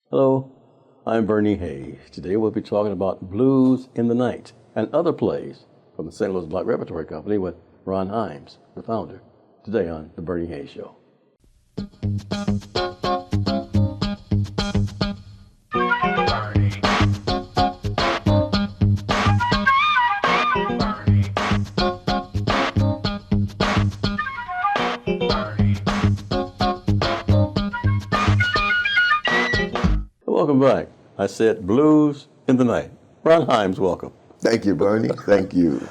Hello, I'm Bernie Hayes. Today we'll be talking about Blues in the Night and other plays from the St. Louis Black Repertory Company with Ron Himes, the founder, today on The Bernie Hayes Show. Welcome back. I said Blues in the Night. Ron Himes, welcome. Thank you, Bernie. Thank you.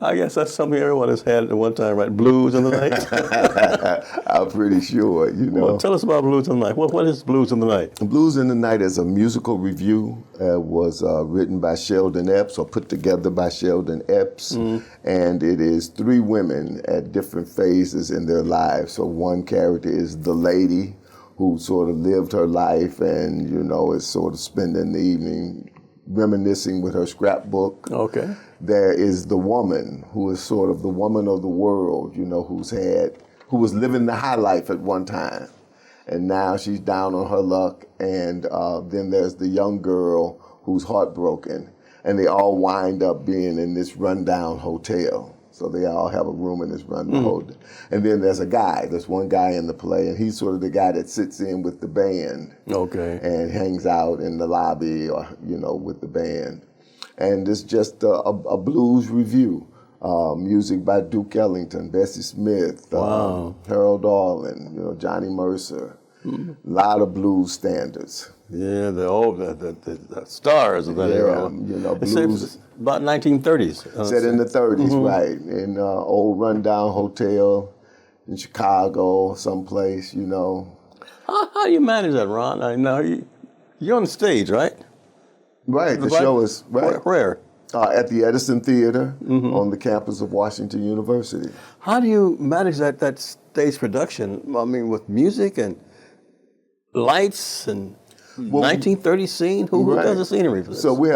I guess that's something everyone has had at one time, right? Blues in the Night? I'm pretty sure, Well, tell us about Blues in the Night. What is Blues in the Night? Blues in the Night is a musical review. Was written by Sheldon Epps or put together by Sheldon Epps. And it is three women at different phases in their lives. So one character is the lady who sort of lived her life and, is sort of spending the evening reminiscing with her scrapbook. Okay. There is the woman who is sort of the woman of the world, who was living the high life at one time. And now she's down on her luck. And then there's the young girl who's heartbroken. And they all wind up being in this rundown hotel. So they all have a room in this rundown hotel. And then there's one guy in the play, and he's sort of the guy that sits in with the band. Okay. And hangs out in the lobby or, with the band. And it's just a blues review. Music by Duke Ellington, Bessie Smith, Harold Arlen, Johnny Mercer. A lot of blues standards. Yeah, the stars of that era. Blues. About 1930s. Set in the 30s, right. In an old rundown hotel in Chicago, someplace, How do you manage that, Ron? I know you're on the stage, right? Right, the show is, right. Where? At the Edison Theater on the campus of Washington University. How do you manage that stage production? I mean, with music and lights and 1930s scene? Who does the scenery for this? So we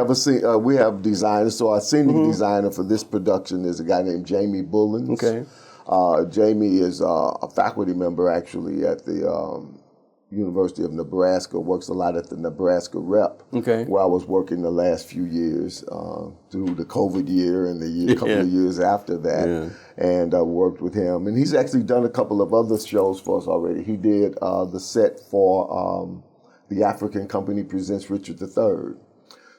have designers. So our scenic designer for this production is a guy named Jamie Bullens. Okay. Jamie is a faculty member actually at the University of Nebraska, works a lot at the Nebraska Rep, where I was working the last few years through the COVID year and the couple of years after that, and I worked with him. And he's actually done a couple of other shows for us already. He did the set for the African Company Presents Richard III.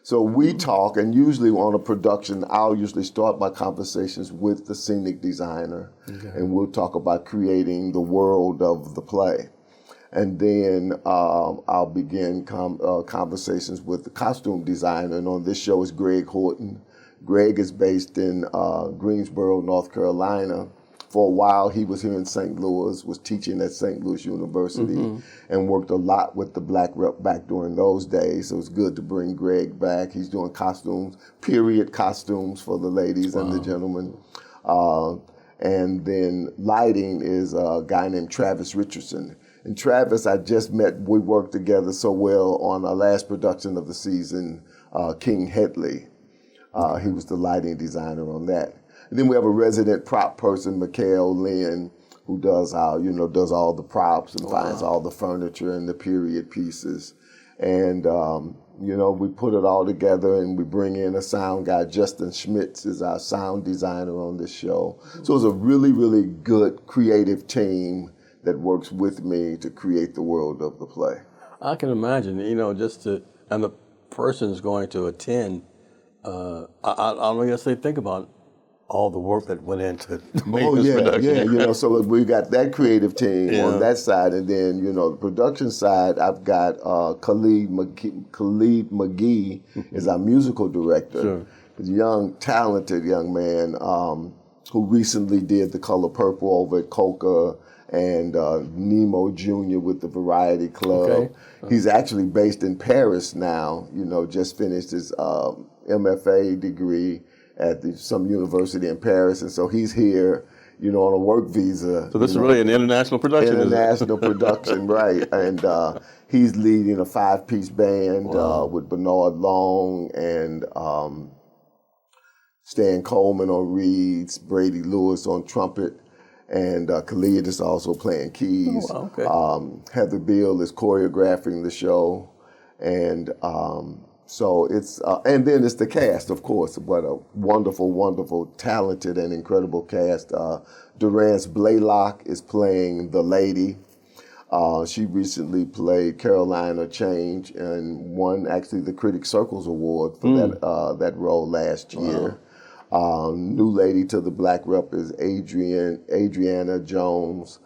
So we talk, and usually on a production, I'll usually start my conversations with the scenic designer, and we'll talk about creating the world of the play. And then I'll begin conversations with the costume designer. And on this show is Greg Horton. Greg is based in Greensboro, North Carolina. For a while, he was here in St. Louis, was teaching at St. Louis University, and worked a lot with the Black Rep back during those days. So it's good to bring Greg back. He's doing costumes, period costumes for the ladies and the gentlemen. And then lighting is a guy named Travis Richardson. And Travis, I just met, we worked together so well on our last production of the season, King Hedley. He was the lighting designer on that. And then we have a resident prop person, Mikhail Lynn, who does does all the props and finds all the furniture and the period pieces. And, we put it all together and we bring in a sound guy. Justin Schmitz is our sound designer on this show. So it's a really, really good creative team that works with me to create the world of the play. I can imagine, and the person's going to attend, I guess they think about all the work that went into making this production. So we got that creative team on that side, and then, the production side, I've got Khalid McGee is our musical director. Sure. He's a young, talented young man who recently did The Color Purple over at Coca, and Nemo Jr. with the Variety Club. Okay. He's actually based in Paris now, just finished his MFA degree at some university in Paris. And so he's here, on a work visa. So this is really an international production, International production, right. And he's leading a 5-piece band with Bernard Long and Stan Coleman on reeds, Brady Lewis on trumpet, and Khalid is also playing keys. Oh, wow, okay. Heather Beale is choreographing the show, And so it's, and then it's the cast, of course. What a wonderful, wonderful, talented, and incredible cast. Durance Blaylock is playing the lady. She recently played Carolina Change and won actually the Critics Circles Award for that role last year. New lady to the Black Rep is Adriana Jones.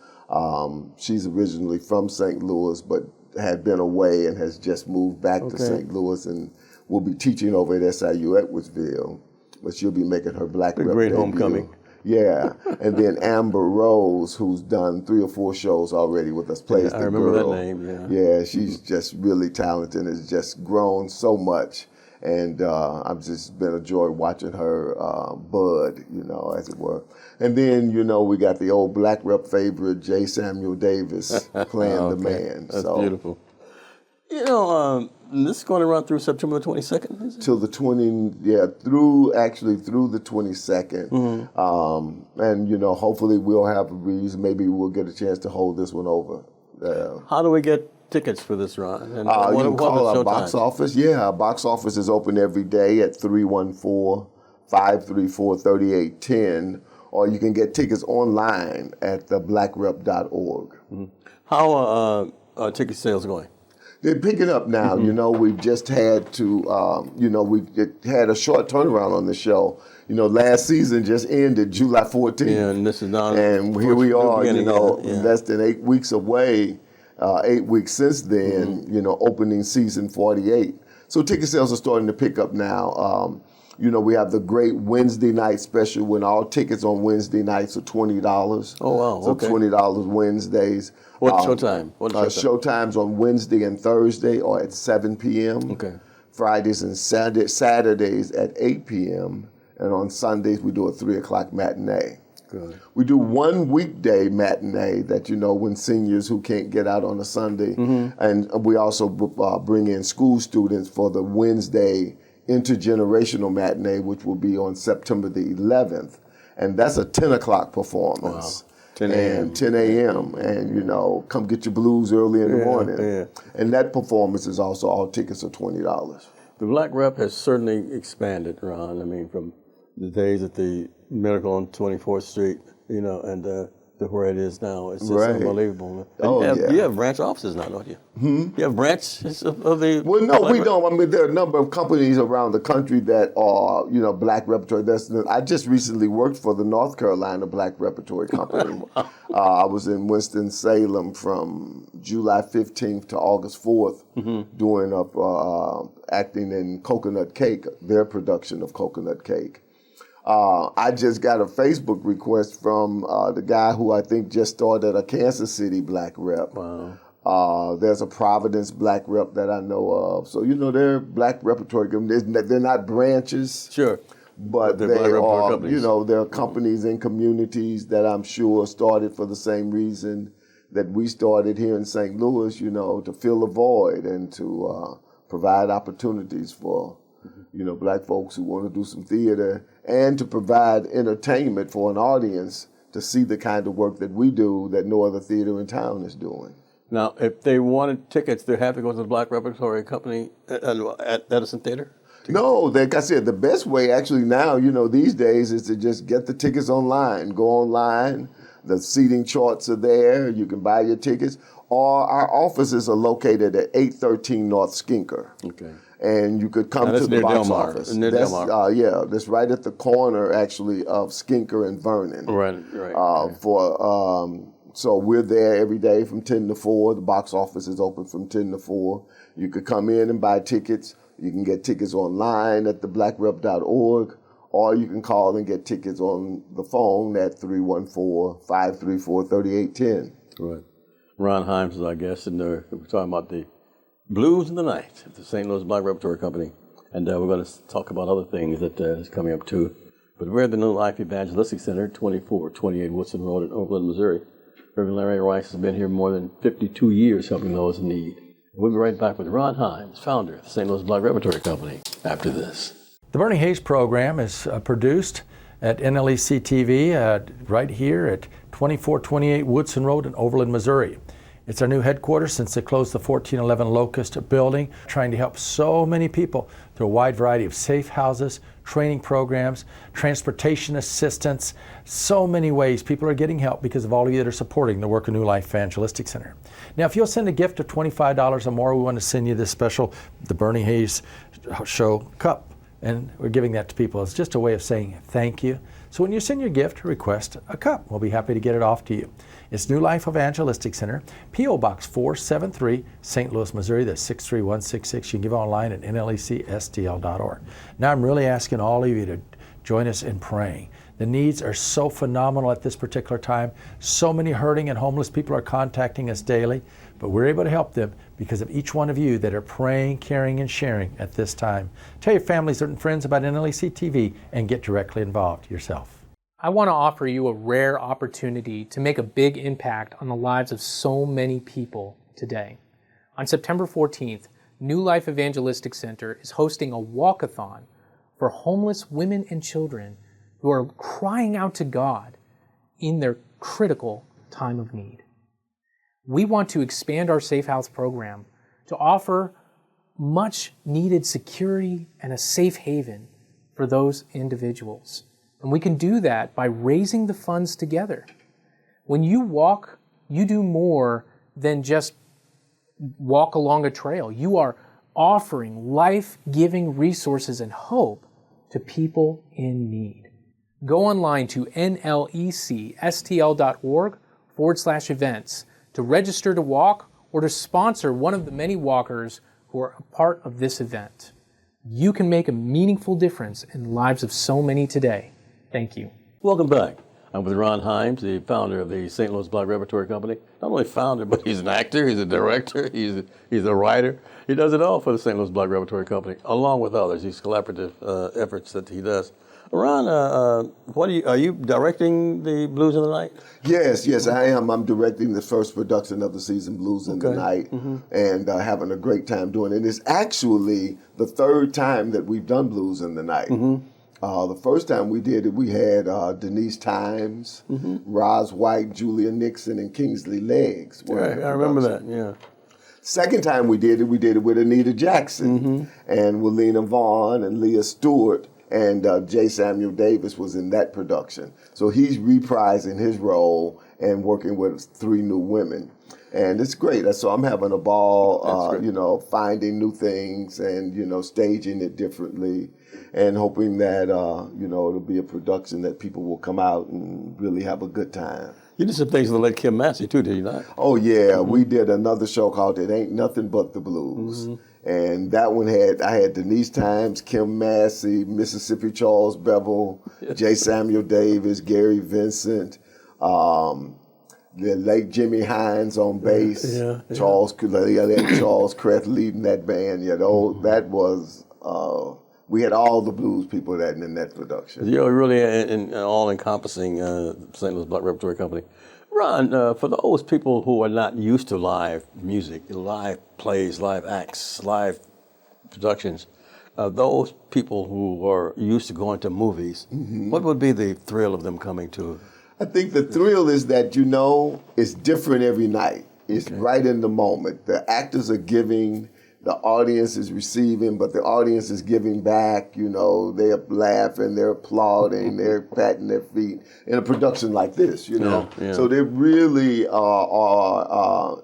She's originally from St. Louis, but had been away and has just moved back to St. Louis and will be teaching over at SIU Edwardsville. But she'll be making her Black Rep great debut. homecoming. Yeah, and then Amber Rose, who's done 3 or 4 shows already with us, plays the girl. I remember that name, Yeah, she's just really talented and has just grown so much. And I've just been a joy watching her bud, as it were. And then, we got the old Black Rep favorite, J. Samuel Davis, playing the man. That's beautiful. This is going to run through September the 22nd, is it? Till the through the 22nd. And, hopefully we'll have a reason. Maybe we'll get a chance to hold this one over. How do we get tickets for this run? And you can call our box office. Yeah, our box office is open every day at 314-534-3810, or you can get tickets online at blackrep.org. How are ticket sales going? They're picking up now. We've just had to, we had a short turnaround on the show. Last season just ended July 14th. Yeah, and this is now. And here we are, less than 8 weeks away. 8 weeks since then, opening season 48. So ticket sales are starting to pick up now. We have the great Wednesday night special when all tickets on Wednesday nights are $20. Oh, wow. So $20 Wednesdays. What showtime? Showtimes on Wednesday and Thursday are at 7 p.m. Okay. Fridays and Saturdays at 8 p.m. And on Sundays, we do a 3 o'clock matinee. Good. We do one weekday matinee that, when seniors who can't get out on a Sunday. And we also bring in school students for the Wednesday intergenerational matinee, which will be on September the 11th. And that's a 10 o'clock performance. Wow. 10 a.m. 10 a.m. And, come get your blues early in the morning. Yeah. And that performance is also, all tickets are $20. The Black Rep has certainly expanded, Ron. I mean, from the days at the Medical on 24th Street, and to where it is now. It's just unbelievable. You have branch offices now, don't you? You have branches of the... Well, no, we don't. I mean, there are a number of companies around the country that are, Black Repertory. I just recently worked for the North Carolina Black Repertory Company. I was in Winston-Salem from July 15th to August 4th doing acting in Coconut Cake, their production of Coconut Cake. I just got a Facebook request from the guy who I think just started a Kansas City Black Rep. Wow. There's a Providence Black Rep that I know of. So, they're Black Repertory Companies. They're not branches. Sure. But they are, there are companies and communities that I'm sure started for the same reason that we started here in St. Louis, to fill a void and to provide opportunities for, Black folks who want to do some theater, and to provide entertainment for an audience to see the kind of work that we do that no other theater in town is doing. Now, if they wanted tickets, they have to go to the Black Repertory Company at Edison Theater? No, like I said, the best way actually now, these days is to just get the tickets online. Go online. The seating charts are there. You can buy your tickets. Or our offices are located at 813 North Skinker. Okay. And you could come to the box office. That's right at the corner, actually, of Skinker and Vernon. Right. So we're there every day from 10 to 4. The box office is open from 10 to 4. You could come in and buy tickets. You can get tickets online at blackrep.org, or you can call and get tickets on the phone at 314-534-3810. Right. Ron Himes is our guest, and we're talking about the Blues in the Night at the St. Louis Black Repertory Company. And we're going to talk about other things that is coming up too. But we're at the New Life Evangelistic Center, 2428 Woodson Road in Overland, Missouri. Reverend Larry Rice has been here more than 52 years helping those in need. We'll be right back with Ron Himes, founder of the St. Louis Black Repertory Company, after this. The Bernie Hayes program is produced at NLEC TV right here at 2428 Woodson Road in Overland, Missouri. It's our new headquarters since they closed the 1411 Locust building, trying to help so many people through a wide variety of safe houses, training programs, transportation assistance, so many ways people are getting help because of all of you that are supporting the work of New Life Evangelistic Center. Now, if you'll send a gift of $25 or more, we want to send you this special, the Bernie Hayes Show cup. And we're giving that to people as just a way of saying thank you. So when you send your gift, request a cup. We'll be happy to get it off to you. It's New Life Evangelistic Center, P.O. Box 473, St. Louis, Missouri. That's 63166. You can give online at nlecstl.org. Now I'm really asking all of you to join us in praying. The needs are so phenomenal at this particular time. So many hurting and homeless people are contacting us daily, but we're able to help them because of each one of you that are praying, caring, and sharing at this time. Tell your families and friends about NLEC TV and get directly involved yourself. I want to offer you a rare opportunity to make a big impact on the lives of so many people today. On September 14th, New Life Evangelistic Center is hosting a walkathon for homeless women and children who are crying out to God in their critical time of need. We want to expand our Safe House program to offer much needed security and a safe haven for those individuals. And we can do that by raising the funds together. When you walk, you do more than just walk along a trail. You are offering life-giving resources and hope to people in need. Go online to nlecstl.org/events to register to walk or to sponsor one of the many walkers who are a part of this event. You can make a meaningful difference in the lives of so many today. Thank you. Welcome back. I'm with Ron Himes, the founder of the St. Louis Black Repertory Company. Not only founder, but he's an actor, he's a director, he's a writer. He does it all for the St. Louis Black Repertory Company, along with others. These collaborative efforts that he does. Ron, are you directing the Blues in the Night? Yes, I am. I'm directing the first production of the season, Blues in the Night, and having a great time doing it. It's actually the third time that we've done Blues in the Night. The first time we did it, we had Denise Times, Roz White, Julia Nixon, and Kingsley Leggs. Right, I remember that, yeah. Second time we did it with Anita Jackson and Willena Vaughn and Leah Stewart, and J. Samuel Davis was in that production. So he's reprising his role and working with 3 new women. And it's great. So I'm having a ball, finding new things and, staging it differently and hoping that, it'll be a production that people will come out and really have a good time. You did some things with Late Kim Massey, too, did you not? Oh, yeah. We did another show called It Ain't Nothing But the Blues. And that one I had Denise Times, Kim Massey, Mississippi Charles Bevel, J. Samuel Davis, Gary Vincent, the late Jimmy Hines on bass, Charles Kreth leading that band. That was, we had all the blues people in that production. You're really an all-encompassing St. Louis Black Repertory Company. Ron, for those people who are not used to live music, live plays, live acts, live productions, those people who are used to going to movies, what would be the thrill of them coming to? I think the thrill is that, it's different every night. It's right in the moment. The actors are giving, the audience is receiving, but the audience is giving back. They're laughing, they're applauding, they're patting their feet in a production like this, So they really are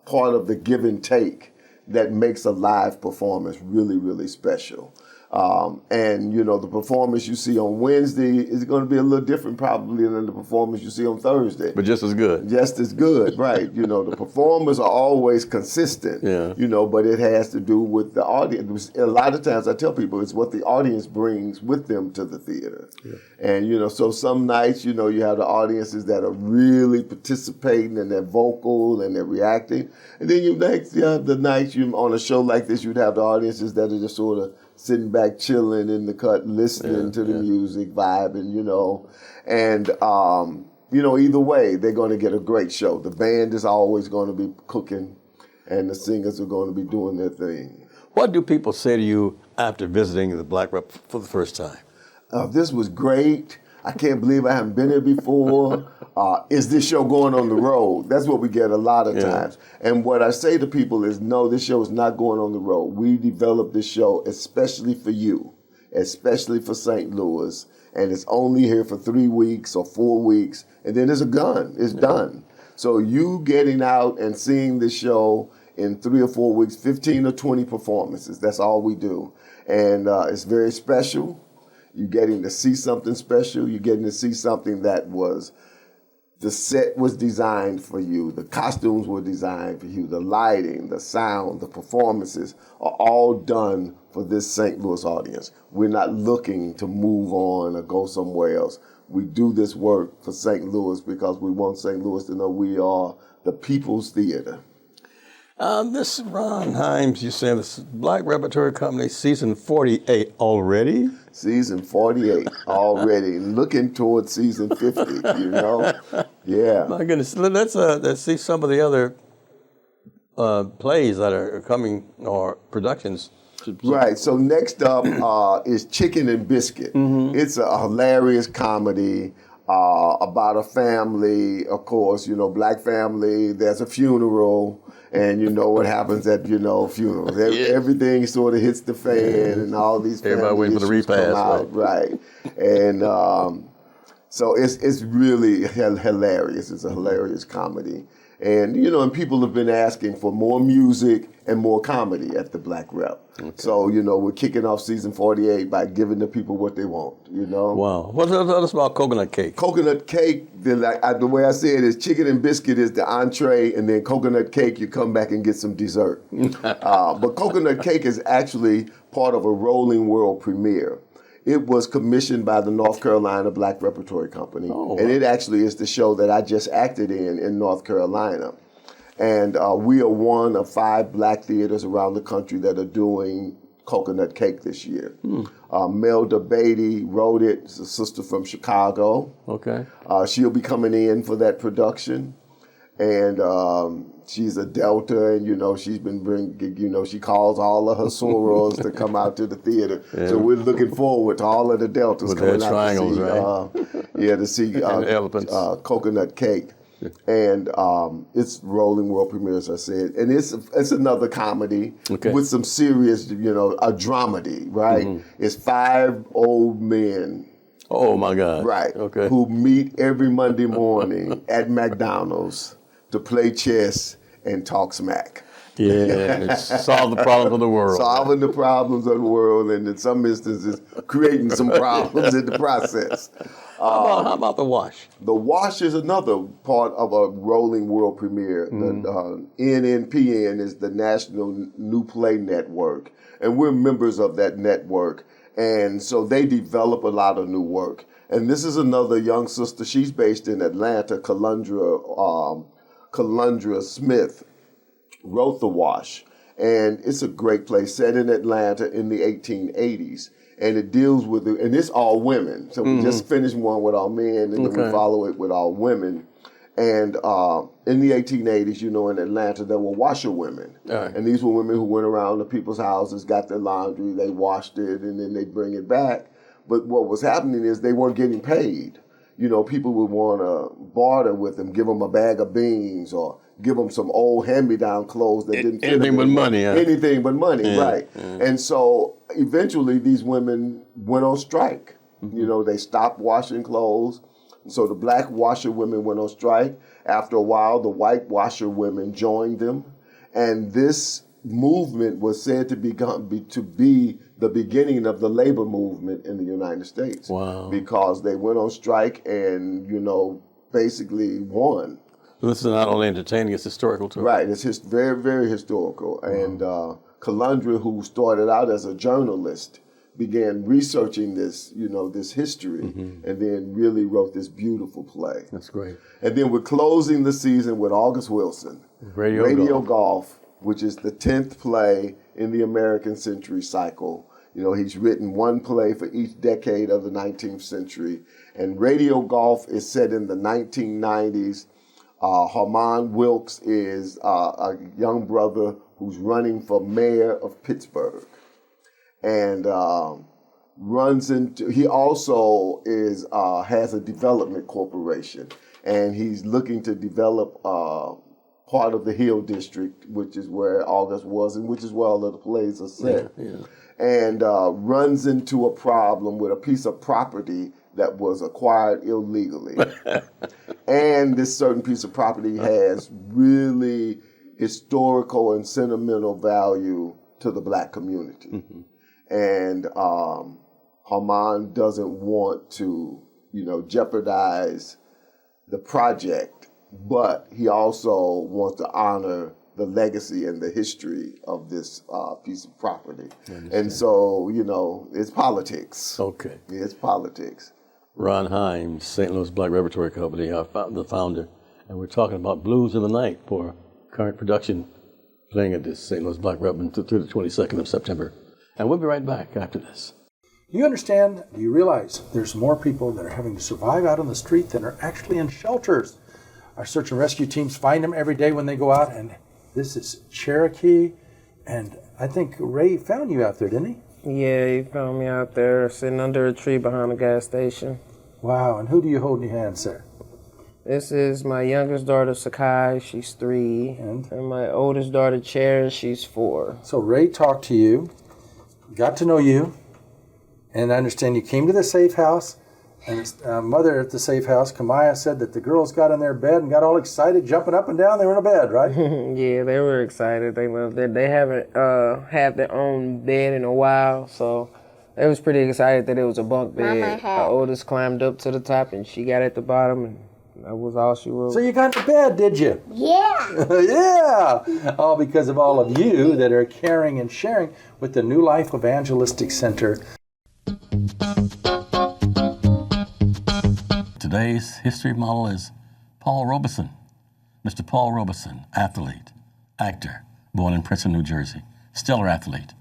part of the give and take that makes a live performance really, really special. And the performance you see on Wednesday is going to be a little different probably than the performance you see on Thursday. But just as good. Just as good, right. The performers are always consistent, but it has to do with the audience. A lot of times I tell people it's what the audience brings with them to the theater. Yeah. And, so some nights, you have the audiences that are really participating and they're vocal and they're reacting. And then you have the nights on a show like this, you'd have the audiences that are just sort of sitting back, chilling in the cut, listening to the music, vibing, And, either way, they're going to get a great show. The band is always going to be cooking, and the singers are going to be doing their thing. What do people say to you after visiting the Black Rep for the first time? This was great. I can't believe I haven't been here before. Is this show going on the road? That's what we get a lot of times. And what I say to people is, no, this show is not going on the road. We developed this show especially for you, especially for St. Louis. And it's only here for 3 weeks or 4 weeks. And then it's it's done. So you getting out and seeing the show in 3 or 4 weeks, 15 or 20 performances. That's all we do. And it's very special. You're getting to see something special. You're getting to see something that the set was designed for you. The costumes were designed for you. The lighting, the sound, the performances are all done for this St. Louis audience. We're not looking to move on or go somewhere else. We do this work for St. Louis because we want St. Louis to know we are the people's theater. This Ron Himes, you said this Black Repertory Company, season 48 already? Season 48 already, looking towards season 50, you know? Yeah. My goodness, let's see some of the other plays that are coming, or productions. Right, so next up is Chicken and Biscuit. It's a hilarious comedy about a family, of course, black family. There's a funeral, and you know what happens at, funerals. Everything sort of hits the fan, and all these everybody waiting for the repast, come out, right? And so it's really hilarious. It's a hilarious comedy. And, and people have been asking for more music and more comedy at the Black Rep. Okay. So, we're kicking off season 48 by giving the people what they want, Wow. What's us about Coconut Cake? Coconut Cake, the way I say it is Chicken and Biscuit is the entree, and then Coconut Cake, you come back and get some dessert. But Coconut Cake is actually part of a rolling world premiere. It was commissioned by the North Carolina Black Repertory Company, and it actually is the show that I just acted in North Carolina. And we are one of 5 black theaters around the country that are doing Coconut Cake this year. Melda Beatty wrote it. It's a sister from Chicago. Okay. She'll be coming in for that production. And she's a Delta, and she's been bringing, she calls all of her sorors to come out to the theater. Yeah. So we're looking forward to all of the Deltas with coming their out triangles, to see elephants. Coconut Cake. And it's rolling world premiere, as I said, and it's another comedy with some serious, a dramedy, right? It's 5 old men. Oh my God! Right. Okay. Who meet every Monday morning at McDonald's to play chess and talk smack. Yeah, solve the problems of the world. Solving the problems of the world, and in some instances, creating some problems in the process. How about The Wash? The Wash is another part of a rolling world premiere. The NNPN is the National New Play Network, and we're members of that network. And so they develop a lot of new work. And this is another young sister. She's based in Atlanta. Calundra Smith wrote The Wash. And it's a great play set in Atlanta in the 1880s. And it deals with, and it's all women. So we just finished one with all men, and then we follow it with all women. And in the 1880s, in Atlanta, there were washerwomen. Right. And these were women who went around to people's houses, got their laundry, they washed it, and then they'd bring it back. But what was happening is they weren't getting paid. People would want to barter with them, give them a bag of beans or give them some old hand-me-down clothes that didn't fit anything but money. Anything but money, right. And so eventually these women went on strike. They stopped washing clothes. So the black washerwomen went on strike. After a while, the white washerwomen joined them. And this movement was said to be the beginning of the labor movement in the United States. Wow. Because they went on strike and, basically won. This is not only entertaining, it's historical too. Right, it's very, very historical. Wow. And Calundra, who started out as a journalist, began researching this, this history, and then really wrote this beautiful play. That's great. And then we're closing the season with August Wilson, Radio Golf, which is the 10th play in the American Century Cycle. He's written one play for each decade of the 19th century. And Radio Golf is set in the 1990s. Harmon Wilkes is a young brother who's running for mayor of Pittsburgh. And he also has a development corporation, and he's looking to develop part of the Hill District, which is where August was, and which is where all of the plays are set. Yeah. And runs into a problem with a piece of property that was acquired illegally. And this certain piece of property has really historical and sentimental value to the Black community. Mm-hmm. And Harmon doesn't want to, jeopardize the project, but he also wants to honor the legacy and the history of this piece of property. And so, it's politics. Okay. It's politics. Ron Himes, St. Louis Black Repertory Company, the founder, and we're talking about Blues in the Night for current production playing at this St. Louis Black Rep through the 22nd of September. And we'll be right back after this. Do you understand? Do you realize there's more people that are having to survive out on the street than are actually in shelters? Our search and rescue teams find them every day when they go out, and this is Cherokee, and I think Ray found you out there, didn't he? Yeah, he found me out there sitting under a tree behind a gas station. Wow, and who do you hold in your hand, sir? This is my youngest daughter, Sakai, she's 3, and my oldest daughter, Cherish, she's 4. So Ray talked to you, got to know you, and I understand you came to the safe house, and mother at the safe house, Kamaya, said that the girls got in their bed and got all excited, jumping up and down. They were in a bed, right? Yeah, they were excited. They loved it. They haven't had their own bed in a while, so they was pretty excited that it was a bunk bed. Our oldest climbed up to the top, and she got at the bottom, and that was all she wrote. So you got to bed, did you? Yeah. Yeah. All because of all of you that are caring and sharing with the New Life Evangelistic Center. Today's history model is Paul Robeson. Mr. Paul Robeson, athlete, actor, born in Princeton, New Jersey, stellar athlete.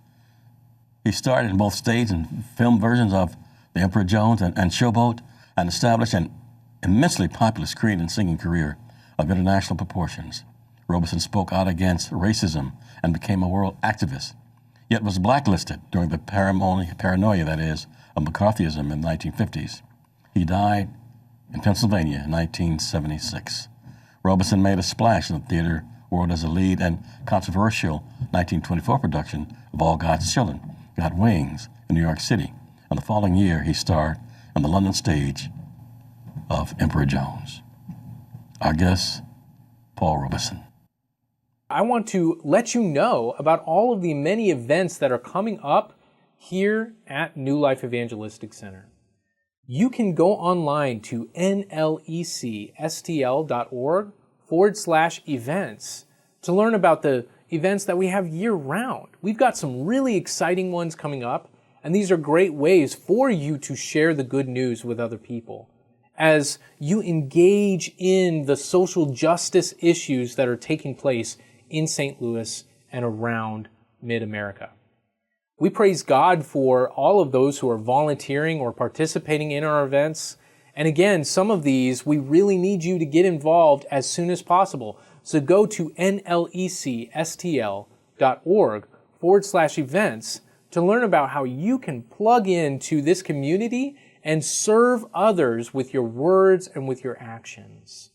He starred in both stage and film versions of The Emperor Jones and Showboat, and established an immensely popular screen and singing career of international proportions. Robeson spoke out against racism and became a world activist, yet was blacklisted during the paranoia, that is, of McCarthyism in the 1950s. He died in Pennsylvania in 1976. Robeson made a splash in the theater world as a lead and controversial 1924 production of All God's Children, Got Wings, in New York City. And the following year, he starred on the London stage of Emperor Jones. Our guest, Paul Robeson. I want to let you know about all of the many events that are coming up here at New Life Evangelistic Center. You can go online to nlecstl.org/events to learn about the events that we have year-round. We've got some really exciting ones coming up, and these are great ways for you to share the good news with other people as you engage in the social justice issues that are taking place in St. Louis and around Mid-America. We praise God for all of those who are volunteering or participating in our events. And again, some of these, we really need you to get involved as soon as possible. So go to nlecstl.org/events to learn about how you can plug into this community and serve others with your words and with your actions.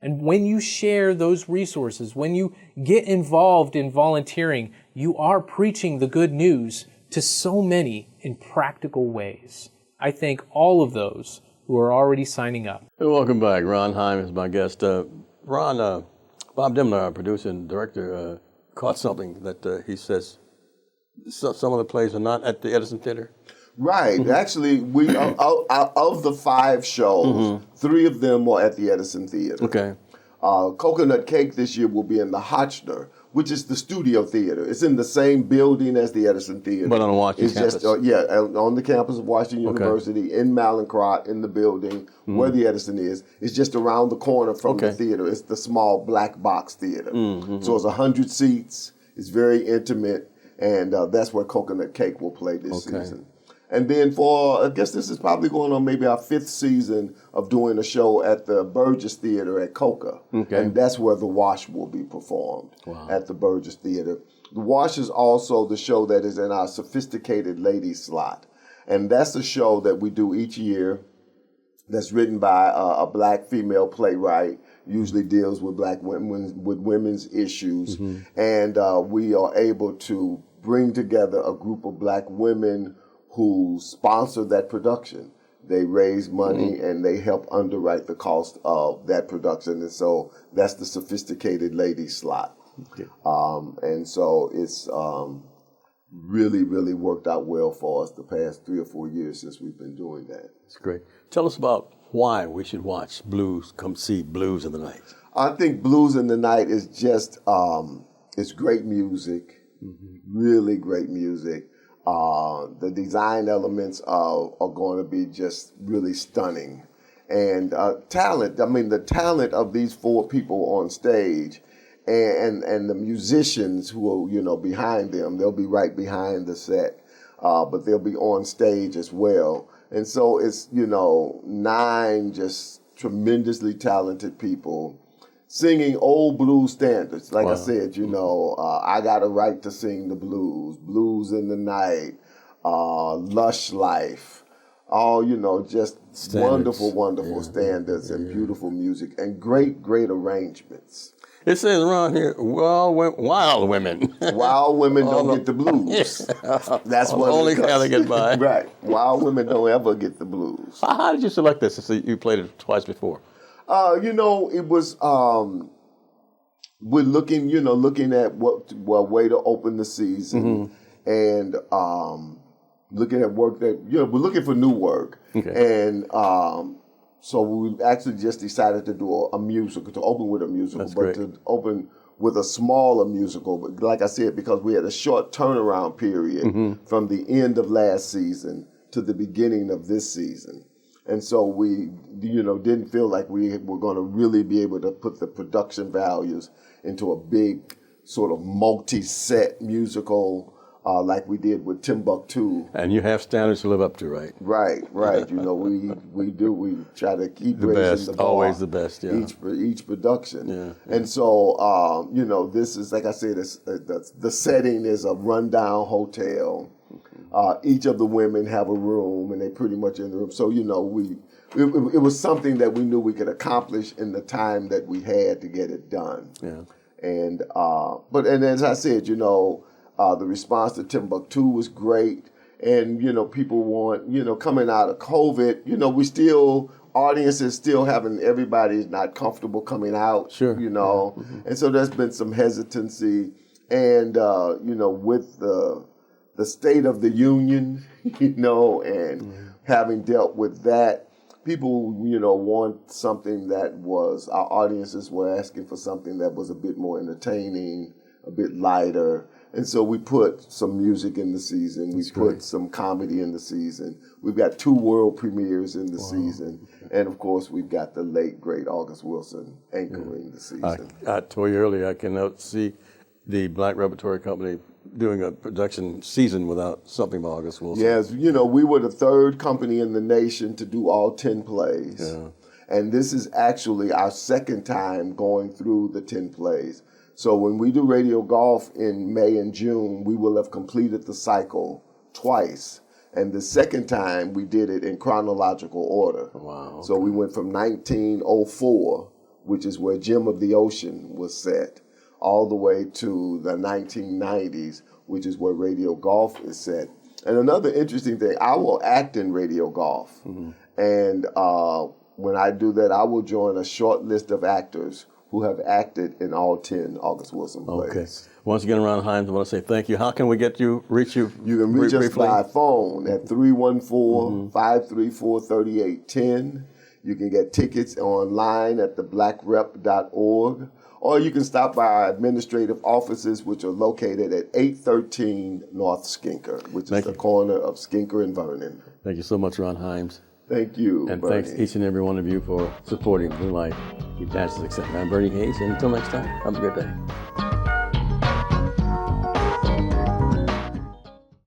And when you share those resources, when you get involved in volunteering, you are preaching the good news to so many in practical ways. I thank all of those who are already signing up. Welcome back. Ron Himes is my guest. Ron, Bob Demler, our producer and director, caught something that he says some of the plays are not at the Edison Theater. Right. Mm-hmm. Actually, we of the 5 shows, 3 of them were at the Edison Theater. Okay. Coconut Cake this year will be in the Hotchner, which is the studio theater. It's in the same building as the Edison Theater. But on Washington campus. On the campus of Washington University, in Malincrot, in the building where the Edison is. It's just around the corner from the theater. It's the small black box theater. So it's 100 seats. It's very intimate, and that's where Coconut Cake will play this season. And then I guess this is probably going on maybe our 5th season of doing a show at the Burgess Theater at Coca. Okay. And that's where The Wash will be performed, at the Burgess Theater. The Wash is also the show that is in our Sophisticated Ladies slot. And that's a show that we do each year that's written by a black female playwright, usually deals with black women, with women's issues. And we are able to bring together a group of black women who sponsor that production. They raise money and they help underwrite the cost of that production. And so that's the Sophisticated Ladies slot. And so it's really, really worked out well for us the past 3 or 4 years since we've been doing that. That's great. Tell us about why we should watch Blues, come see Blues in the Night. I think Blues in the Night is just, it's great music, really great music. The design elements are going to be just really stunning. And talent, I mean, the talent of these 4 people on stage and the musicians who are, behind them, they'll be right behind the set, but they'll be on stage as well. And so it's, 9 just tremendously talented people singing old blues standards. Like I said, I Got a Right to Sing the Blues, Blues in the Night, Lush Life, all, just standards. Wonderful standards and beautiful music and great arrangements. It says around here, wild women. Wild women don't get the blues. That's what only how they get by. Right. Wild women don't ever get the blues. How did you select this? You played it twice before. It was we're looking at what way to open the season, and looking at work that we're looking for new work, and so we actually just decided to do a musical, to open with a musical, to open with a smaller musical. But like I said, because we had a short turnaround period from the end of last season to the beginning of this season. And so we, didn't feel like we were going to really be able to put the production values into a big sort of multi-set musical like we did with Timbuktu. And you have standards to live up to, right? Right. We try to keep the raising best, the bar. always the best, Each production. And so, this is, like I said, the setting is a rundown hotel. Each of the women have a room, and they pretty much in the room. So, it was something that we knew we could accomplish in the time that we had to get it done. And as I said, the response to Timbuktu was great, and people want, coming out of COVID, audiences still having, everybody's not comfortable coming out, and so there's been some hesitancy, and with the state of the union, and having dealt with that, people, want something that was, our audiences were asking for something that was a bit more entertaining, a bit lighter. And so we put some music in the season. We put some comedy in the season. We've got 2 world premieres in the season. And of course, we've got the late, great August Wilson anchoring the season. I told you earlier, I cannot see the Black Repertory Company doing a production season without something by August Wilson. Yes, we were the 3rd company in the nation to do all 10 plays. And this is actually our 2nd time going through the 10 plays. So when we do Radio Golf in May and June, we will have completed the cycle twice. And the 2nd time, we did it in chronological order. Wow. So we went from 1904, which is where Gem of the Ocean was set, all the way to the 1990s, which is where Radio Golf is set. And another interesting thing, I will act in Radio Golf. And when I do that, I will join a short list of actors who have acted in all 10 August Wilson plays. Okay. Once again, Ron Himes, I want to say thank you. How can we reach you? You can reach us by phone at 314-534-3810. You can get tickets online at theblacksrep.org, or you can stop by our administrative offices, which are located at 813 North Skinker, which is the corner of Skinker and Vernon. Thank you so much, Ron Himes. Thank you, and Bernie. Thanks each and every one of you for supporting Blue Life. Keep chances accepted. I'm Bernie Hayes, and until next time, have a great day.